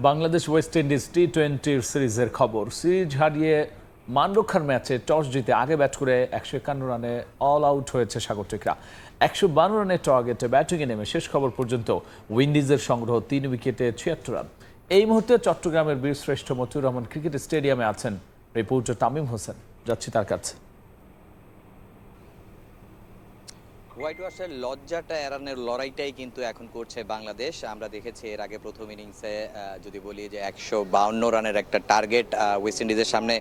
Bangladesh West Indies টি-20 সিরিজের খবর। Series হারিয়ে মান রক্ষার ম্যাচে টস জিতে আগে ব্যাট করে 151 রানে অল আউট হয়েছে স্বাগতিকরা। 152 রানের টার্গেটে ব্যাটিংয়ে নেমে শেষ খবর পর্যন্ত উইন্ডিজের সংগ্রহ 3 উইকেটে 76 রান। এই মুহূর্তে চট্টগ্রামের বীরশ্রেষ্ঠ মতিউর রহমান ক্রিকেট স্টেডিয়ামে আছেন রিপোর্টার তামিম হোসেন। যাচ্ছি তার কাছে। হোয়াইট ওয়াশের লজ্জাটা এড়ানোর লড়াইটাই কিন্তু এখন করছে বাংলাদেশ। আমরা দেখেছি এর আগে প্রথম ইনিংসে যদি বলি যে 152 রানের একটা টার্গেট ওয়েস্ট ইন্ডিজের সামনে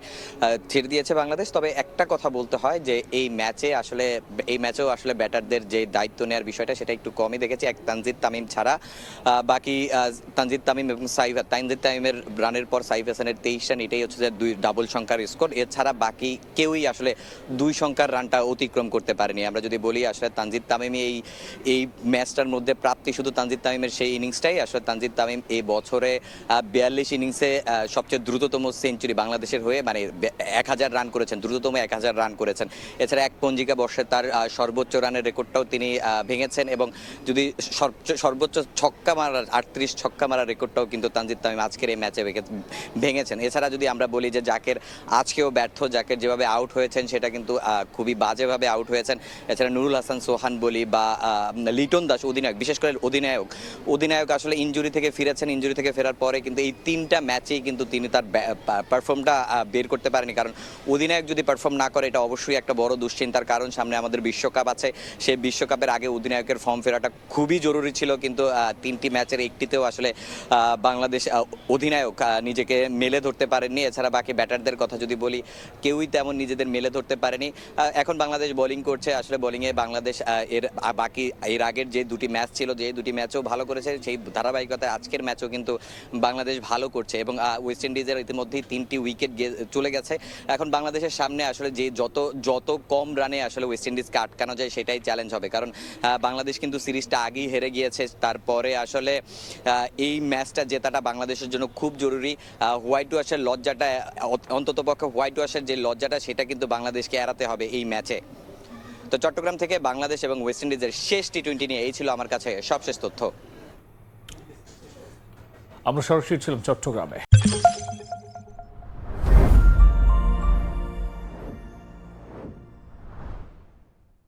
ছেড়ে দিয়েছে বাংলাদেশ। তবে একটা কথা বলতে হয় যে এই ম্যাচেও আসলে ব্যাটারদের যে দায়িত্ব নেওয়ার বিষয়টা সেটা একটু কমই দেখেছি। এক তানজিদ তামিম ছাড়া বাকি তানজিদ তামিম এবং তানজিদ তামিমের রানের পর সাইফ হাসানের 23 রান, এটাই হচ্ছে যে 2 ডাবল সংখ্যার স্কোর। এছাড়া বাকি কেউই আসলে 2 সংখ্যার রানটা অতিক্রম করতে পারেনি। আমরা যদি বলি আসলে তানজিদ তামিমই এই ম্যাচটার মধ্যে প্রাপ্তি শুধু তানজিদ তামিমের সেই ইনিংসটাই। আসলে তানজিদ তামিম এই বছরে 42 ইনিংসে সবচেয়ে দ্রুততম সেঞ্চুরি বাংলাদেশের হয়ে, মানে 1000 রান করেছেন, দ্রুততম 1000 রান করেছেন। এছাড়া এক পঞ্জিকা বর্ষে তার সর্বোচ্চ রানের রেকর্ডটাও তিনি ভেঙেছেন এবং যদি সর্বোচ্চ ছক্কা মারার 38 ছক্কা মারার রেকর্ডটাও কিন্তু তানজিদ তামিম আজকের এই ম্যাচে ভেঙেছেন। এছাড়া যদি আমরা বলি যে জাকের আজকেও ব্যর্থ, জাকের যেভাবে আউট হয়েছেন সেটা কিন্তু খুবই বাজেভাবে আউট হয়েছেন। এছাড়া নুরুল হাসান সোহান বলি বা লিটন দাস অধিনায়ক, বিশেষ করে অধিনায়ক আসলে ইনজুরি থেকে ফিরেছেন। ইনজুরি থেকে ফেরার পরে কিন্তু এই 3টা ম্যাচেই কিন্তু তিনি তার পারফর্মটা বের করতে পারেনি। কারণ অধিনায়ক যদি পারফর্ম না করে এটা অবশ্যই একটা বড় দুশ্চিন্তার কারণ। সামনে আমাদের বিশ্বকাপ আছে, সেই বিশ্বকাপের আগে অধিনায়কের ফর্ম ফেরাটা খুবই জরুরি ছিল। কিন্তু 3টি ম্যাচের একটিতেও আসলে বাংলাদেশ অধিনায়ক নিজেকে মেলে ধরতে পারেননি। এছাড়া বাকি ব্যাটারদের কথা যদি বলি, কেউই তেমন নিজেদের মেলে ধরতে পারেনি। এখন বাংলাদেশ বোলিং করছে। আসলে বোলিংয়ে বাংলাদেশ এর আগের যে 2টি ম্যাচ ছিল, যে 2টি ম্যাচও ভালো করেছে, সেই ধারাবাহিকতায় আজকের ম্যাচও কিন্তু বাংলাদেশ ভালো করছে এবং ওয়েস্ট ইন্ডিজের ইতিমধ্যেই 3টি উইকেট চলে গেছে। এখন বাংলাদেশের সামনে আসলে যে যত কম রানে আসলে ওয়েস্ট ইন্ডিজকে আটকানো যায় সেটাই চ্যালেঞ্জ হবে। কারণ বাংলাদেশ কিন্তু সিরিজটা আগেই হেরে গিয়েছে। তারপরে আসলে এই ম্যাচটা জেতাটা বাংলাদেশের জন্য খুব জরুরি। হোয়াইট ওয়াশের লজ্জাটা, অন্ততপক্ষে হোয়াইট ওয়াশের যে লজ্জাটা, সেটা কিন্তু বাংলাদেশকে এড়াতে হবে এই ম্যাচে। তো চট্টগ্রাম থেকে বাংলাদেশ এবং ওয়েস্ট ইন্ডিজের শেষ টি-20 নিয়ে এই ছিল আমার কাছে সবশেষ তথ্য। আমরা সরাসরি ছিলাম চট্টগ্রামে।